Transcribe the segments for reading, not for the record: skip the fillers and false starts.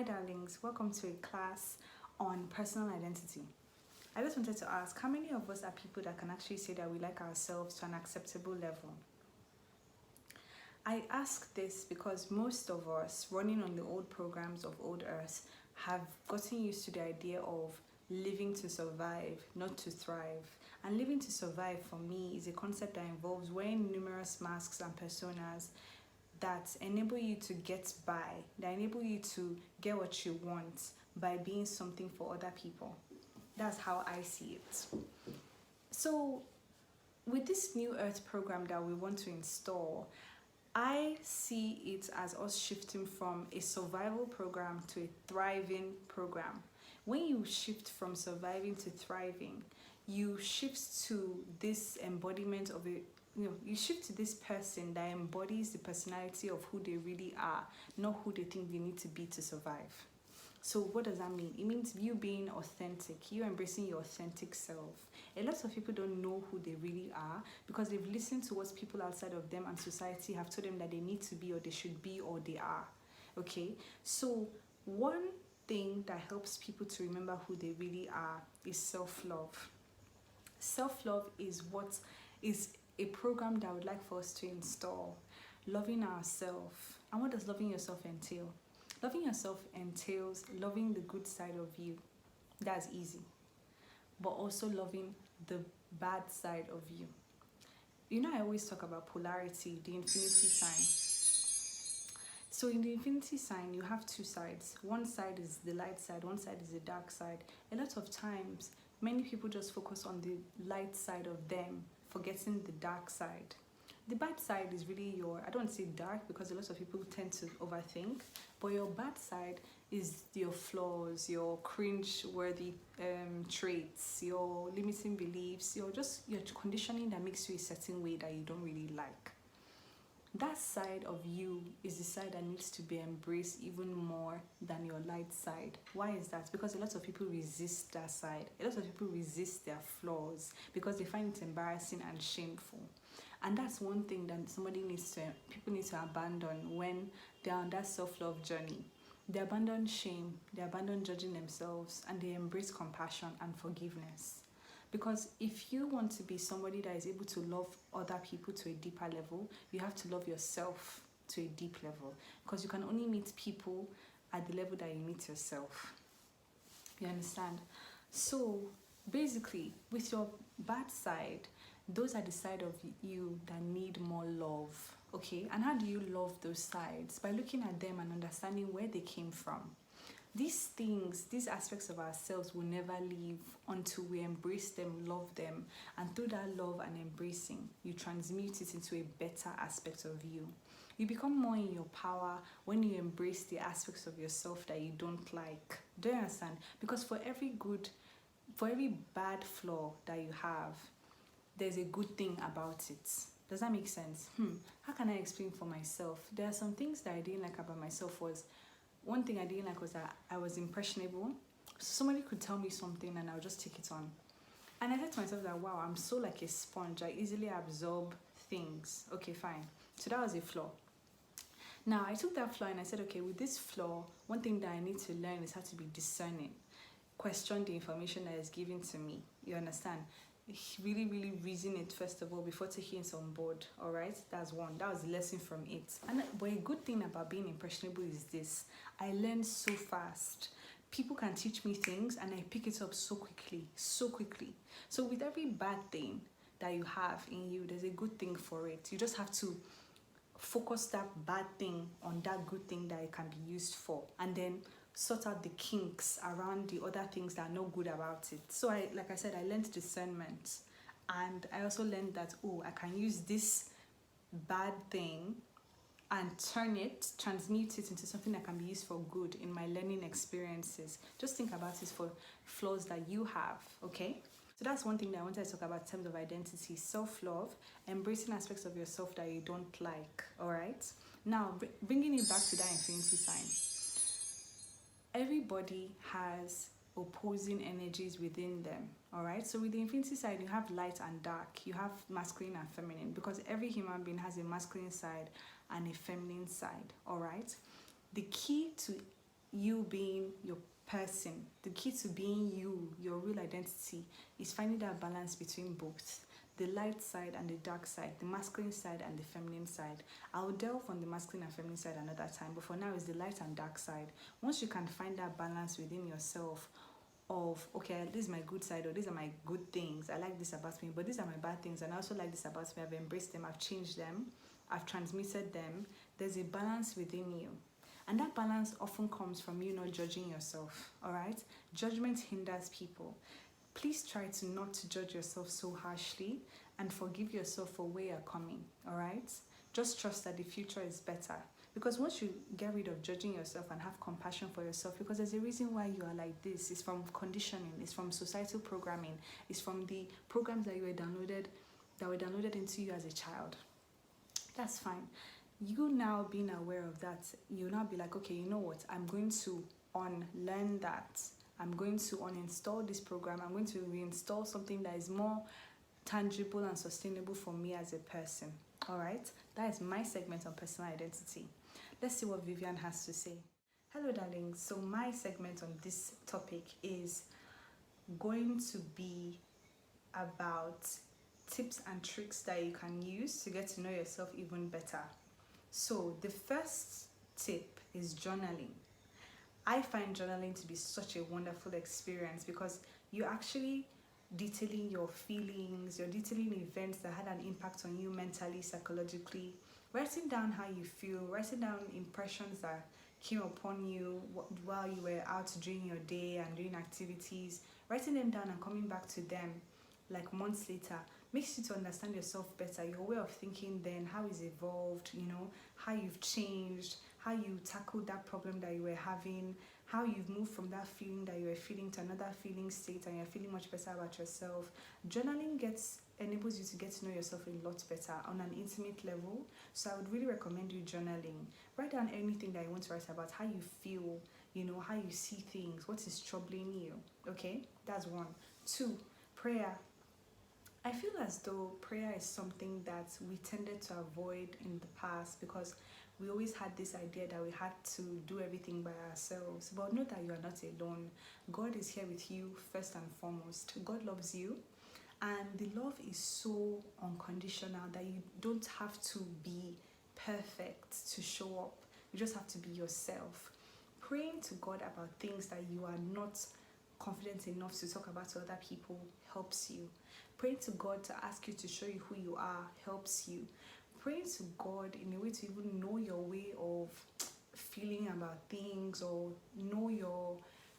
Hi darlings, welcome to a class on personal identity. I just wanted to ask, how many of us are people that can actually say that we like ourselves to an acceptable level? I ask this because most of us running on the old programs of old earth have gotten used to the idea of living to survive, not to thrive. And living to survive for me is a concept that involves wearing numerous masks and personas that enable you to get by, that enable you to get what you want by being something for other people. That's how I see it. So, with this new Earth program that we want to install, I see it as us shifting from a survival program to a thriving program. When you shift from surviving to thriving, you shift to this embodiment of a you shift to this person that embodies the personality of who they really are, not who they think they need to be to survive. So what does that mean? It means you being authentic, you embracing your authentic self. A lot of people don't know who they really are because they've listened to what people outside of them and society have told them that they need to be or they should be or they are. Okay? So one thing that helps people to remember who they really are is self-love. Self-love is what is a program that I would like for us to install. Loving ourselves. And what does loving yourself entail? Loving yourself entails loving the good side of you. That's easy. But also loving the bad side of you. You know, I always talk about polarity, the infinity sign. So in the infinity sign, you have two sides. One side is the light side, one side is the dark side. A lot of times, many people just focus on the light side of them, forgetting the dark side. The bad side is really I don't say dark because a lot of people tend to overthink, but your bad side is your flaws, your cringe-worthy traits, your limiting beliefs, your conditioning that makes you a certain way that you don't really like. That side of you is the side that needs to be embraced even more than your light side. Why is that? Because a lot of people resist that side. A lot of people resist their flaws because they find it embarrassing and shameful. And that's one thing that people need to abandon when they're on that self-love journey. They abandon shame, they abandon judging themselves, and they embrace compassion and forgiveness. Because if you want to be somebody that is able to love other people to a deeper level, you have to love yourself to a deep level. Because you can only meet people at the level that you meet yourself. You understand? So basically, with your bad side, those are the side of you that need more love. Okay? And how do you love those sides? By looking at them and understanding where they came from. These aspects of ourselves will never leave until we embrace them, love them, and through that love and embracing, you transmute it into a better aspect of you. You become more in your power when you embrace the aspects of yourself that you don't like. Do you understand? Because for every bad flaw that you have, there's a good thing about it. Does that make sense? How can I explain for myself? There are some things that I didn't like about myself. One thing I didn't like was that I was impressionable. So somebody could tell me something and I'll just take it on. And I said to myself that, wow, I'm so like a sponge. I easily absorb things. Okay, fine. So that was a flaw. Now, I took that flaw and I said, okay, with this flaw, one thing that I need to learn is how to be discerning. Question the information that is given to me. You understand? Really, really reason it first of all before taking it on board. All right, that's one. That was the lesson from it. But a good thing about being impressionable is this: I learn so fast. People can teach me things and I pick it up so quickly. So with every bad thing that you have in you, there's a good thing for it. You just have to focus that bad thing on that good thing that it can be used for, and then sort out the kinks around the other things that are not good about it. So like I said, I learned discernment, and I also learned that I can use this bad thing and transmute it into something that can be used for good in my learning experiences. Just think about it for flaws that you have, okay? So that's one thing that I wanted to talk about in terms of identity, self-love, embracing aspects of yourself that you don't like, all right? Now, bringing it back to that infinity sign. Everybody has opposing energies within them, all right? So with the infinity side, you have light and dark. You have masculine and feminine because every human being has a masculine side and a feminine side, all right? The key to you being your person. The key to being you, your real identity, is finding that balance between both. The light side and the dark side, the masculine side and the feminine side. I'll delve on the masculine and feminine side another time, but for now it's the light and dark side. Once you can find that balance within yourself of, okay, this is my good side, or these are my good things, I like this about me, but these are my bad things, and I also like this about me, I've embraced them, I've changed them, I've transmitted them, there's a balance within you. And that balance often comes from you not judging yourself, all right? Judgment hinders people. Please try to not to judge yourself so harshly, and forgive yourself for where you're coming, all right? Just trust that the future is better. Because once you get rid of judging yourself and have compassion for yourself, because there's a reason why you are like this. It's from conditioning, it's from societal programming, it's from the programs that were downloaded into you as a child. That's fine. You now being aware of that, you now be like, okay, you know what? I'm going to unlearn that. I'm going to uninstall this program. I'm going to reinstall something that is more tangible and sustainable for me as a person. All right? That is my segment on personal identity. Let's see what Vivian has to say. Hello, darling. So my segment on this topic is going to be about tips and tricks that you can use to get to know yourself even better. So the first tip is journaling. I find journaling to be such a wonderful experience because you're actually detailing your feelings, you're detailing events that had an impact on you mentally, psychologically, writing down how you feel, writing down impressions that came upon you while you were out during your day and doing activities, writing them down and coming back to them like months later makes you to understand yourself better, your way of thinking then, how it's evolved, how you've changed, how you tackled that problem that you were having, how you've moved from that feeling that you were feeling to another feeling state and you're feeling much better about yourself. Journaling enables you to get to know yourself a lot better on an intimate level. So I would really recommend you journaling. Write down anything that you want to write about, how you feel, how you see things, what is troubling you. Okay, that's 1. 2, prayer. I feel as though prayer is something that we tended to avoid in the past because we always had this idea that we had to do everything by ourselves. But know that you are not alone. God is here with you first and foremost. God loves you, and the love is so unconditional that you don't have to be perfect to show up. You just have to be yourself. Praying to God about things that you are not confident enough to talk about to other people helps you. Praying to God to ask you to show you who you are helps you. Praying to God in a way to even know your way of feeling about things or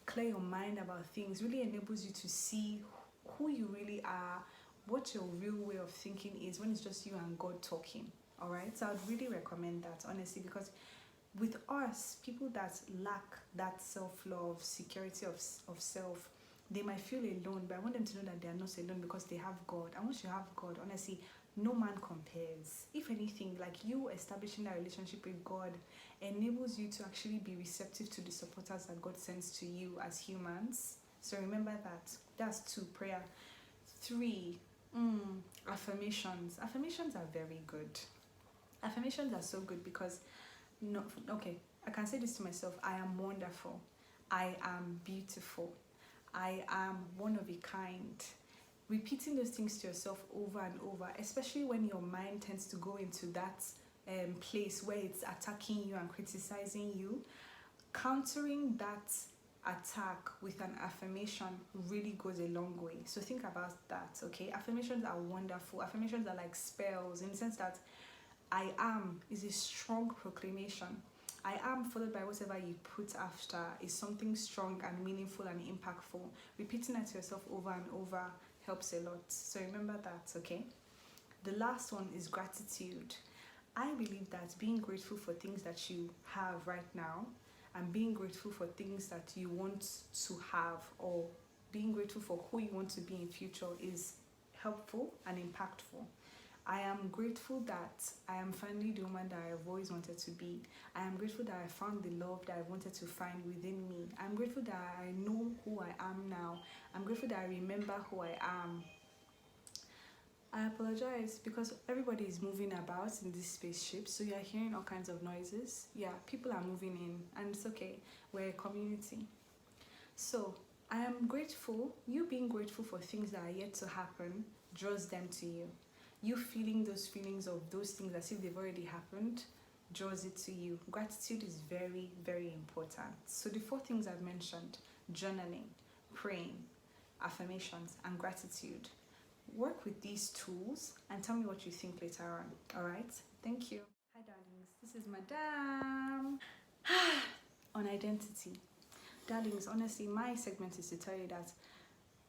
clear your mind about things really enables you to see who you really are, what your real way of thinking is when it's just you and God talking. All right, so I would really recommend that, honestly, because with us, people that lack that self-love, security of self, they might feel alone, but I want them to know that they are not alone because they have God. And once you have God, honestly, no man compares. If anything, like you establishing that relationship with God enables you to actually be receptive to the supporters that God sends to you as humans. So remember that. That's 2, prayer. 3, affirmations. Affirmations are very good. Affirmations are so good because, I can say this to myself: I am wonderful. I am beautiful. I am one of a kind. Repeating those things to yourself over and over, especially when your mind tends to go into that place where it's attacking you and criticizing you, countering that attack with an affirmation really goes a long way. So think about that, okay? Affirmations are wonderful. Affirmations are like spells in the sense that I am is a strong proclamation. I am followed by whatever you put after is something strong and meaningful and impactful. Repeating that to yourself over and over helps a lot. So remember that, okay? The last one is gratitude. I believe that being grateful for things that you have right now and being grateful for things that you want to have or being grateful for who you want to be in future is helpful and impactful. I am grateful that I am finally the woman that I have always wanted to be. I am grateful that I found the love that I wanted to find within me. I'm grateful that I know who I am now. I'm grateful that I remember who I am. I apologize because everybody is moving about in this spaceship, so you're hearing all kinds of noises. Yeah, people are moving in, and it's okay. We're a community. So I am grateful. You being grateful for things that are yet to happen draws them to you. You feeling those feelings of those things as if they've already happened draws it to you. Gratitude is very, very important. So the 4 things I've mentioned: journaling, praying, affirmations, and gratitude. Work with these tools and tell me what you think later on. All right? Thank you. Hi, darlings. This is Madame on identity. Darlings, honestly, my segment is to tell you that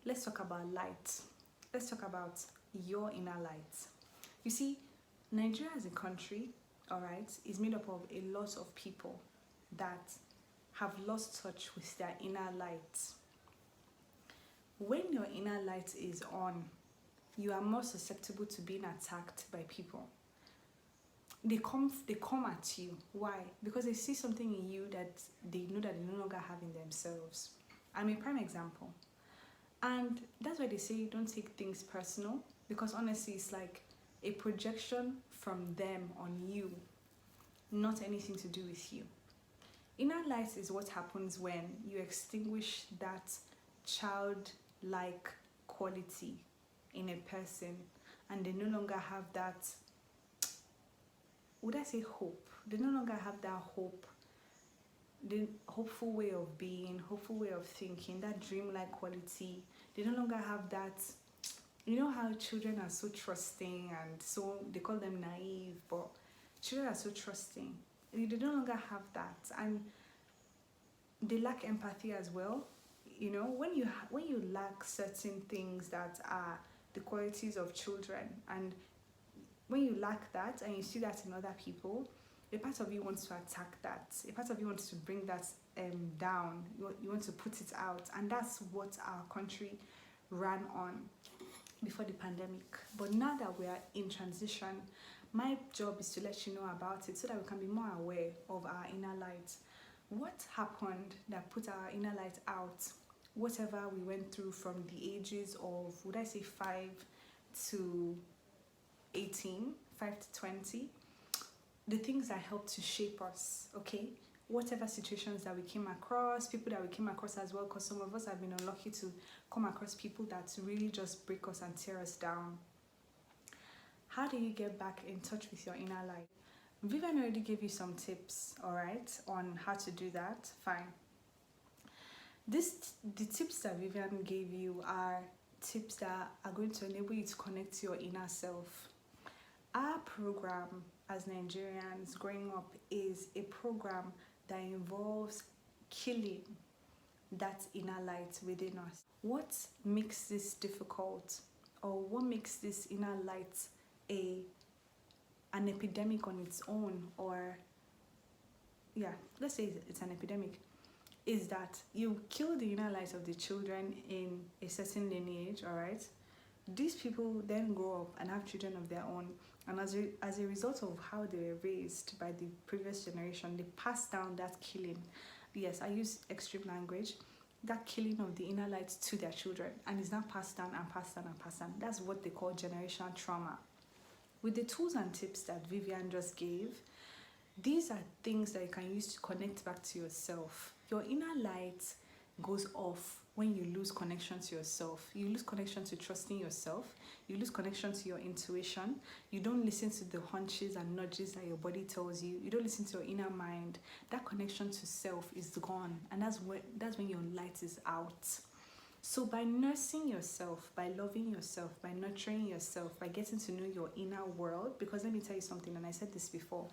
let's talk about light. Let's talk about your inner light. You see, Nigeria as a country, all right, is made up of a lot of people that have lost touch with their inner light. When your inner light is on, you are more susceptible to being attacked by people. They come at you. Why? Because they see something in you that they know that they no longer have in themselves. I'm a prime example. And that's why they say don't take things personal, because honestly it's like a projection from them on you, not anything to do with you. Inner light is what happens when you extinguish that childlike quality in a person and they no longer have that, would I say hope? They no longer have that hope, the hopeful way of being, hopeful way of thinking, that dreamlike quality. They no longer have that. You know how children are so trusting and so, they call them naive, but children are so trusting. They no longer have that, and they lack empathy as well. You know, when you lack certain things that are the qualities of children, and when you lack that and you see that in other people, a part of you wants to attack that. A part of you wants to bring that down. You want to put it out, and that's what our country ran on before the pandemic. But now that we are in transition, my job is to let you know about it so that we can be more aware of our inner light. What happened that put our inner light out? Whatever we went through from the ages of, would I say 5 to 18, 5 to 20, the things that helped to shape us, okay? Whatever situations that we came across, people that we came across as well, because some of us have been unlucky to come across people that really just break us and tear us down. How do you get back in touch with your inner light? Vivian already gave you some tips, all right, on how to do that. Fine. The tips that Vivian gave you are tips that are going to enable you to connect to your inner self. Our program as Nigerians growing up is a program that involves killing that inner light within us. What makes this difficult, or what makes this inner light an epidemic on its own, or yeah, let's say it's an epidemic, is that you kill the inner light of the children in a certain lineage, all right? These people then grow up and have children of their own, and as a result of how they were raised by the previous generation, they pass down that killing. Yes, I use extreme language. That killing of the inner light to their children, and it's now passed down and passed down and passed down. That's what they call generational trauma. With the tools and tips that Vivian just gave, these are things that you can use to connect back to yourself. Your inner light goes off when you lose connection to yourself. You lose connection to trusting yourself. You lose connection to your intuition. You don't listen to the hunches and nudges that your body tells you. You don't listen to your inner mind. That connection to self is gone, and that's when your light is out. So by nursing yourself, by loving yourself, by nurturing yourself, by getting to know your inner world, because let me tell you something, and I said this before,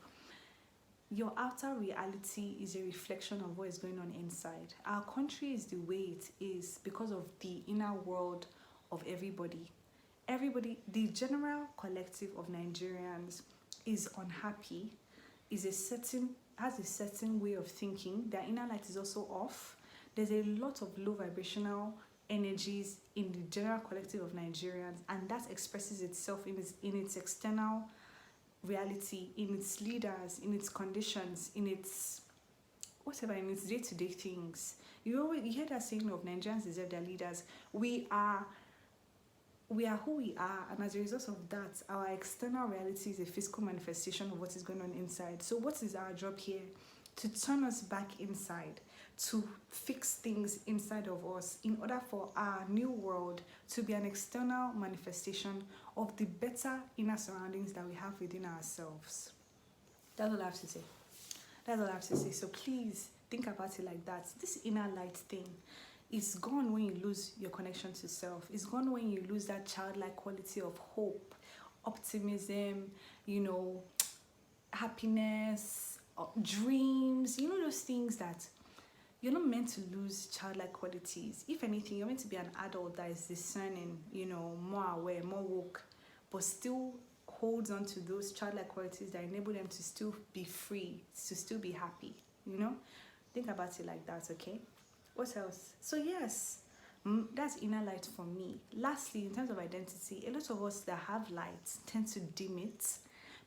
your outer reality is a reflection of what is going on inside. Our country is the way it is because of the inner world of everybody. The general collective of Nigerians is unhappy, has a certain way of thinking. Their inner light is also off. There's a lot of low vibrational energies in the general collective of Nigerians, and that expresses itself in its external reality, in its leaders, in its conditions, in its whatever, in its day-to-day things. You hear that saying of Nigerians deserve their leaders. We are we are who we are, and as a result of that, our external reality is a physical manifestation of what is going on inside. So what is our job here? To turn us back inside, to fix things inside of us in order for our new world to be an external manifestation of the better inner surroundings that we have within ourselves. That's all I have to say. That's all I have to say. So please think about it like that. This inner light thing is gone when you lose your connection to self. It's gone when you lose that childlike quality of hope, optimism, happiness, dreams, those things that you're not meant to lose childlike qualities. If anything, you're meant to be an adult that is discerning, more aware, more woke, but still holds on to those childlike qualities that enable them to still be free, to still be happy, Think about it like that, okay? What else? So yes, that's inner light for me. Lastly, in terms of identity, a lot of us that have light tend to dim it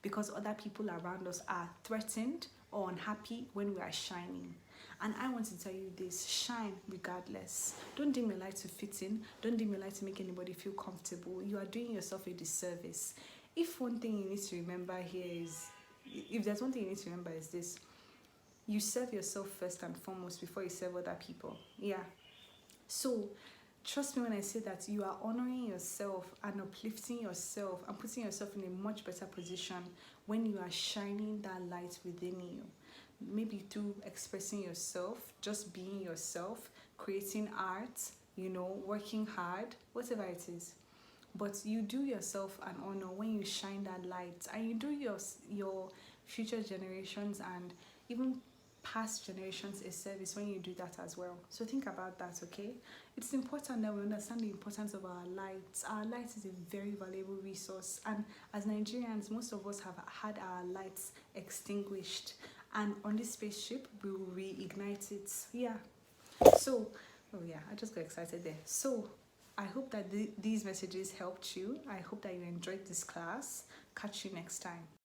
because other people around us are threatened or unhappy when we are shining. And I want to tell you this: shine regardless. Don't dim your light to fit in. Don't dim your light to make anybody feel comfortable. You are doing yourself a disservice. If one thing you need to remember here is, if there's one thing you need to remember is this: you serve yourself first and foremost before you serve other people. Yeah. So trust me when I say that you are honoring yourself and uplifting yourself and putting yourself in a much better position when you are shining that light within you. Maybe through expressing yourself, just being yourself, creating art, working hard, whatever it is. But you do yourself an honor when you shine that light, and you do your future generations and even past generations a service when you do that as well. So think about that, okay? It's important that we understand the importance of our lights. Our light is a very valuable resource, and as Nigerians, most of us have had our lights extinguished, and on this spaceship we will reignite it. Yeah. So I just got excited there. So I hope that these messages helped you. I hope that you enjoyed this class. Catch you next time.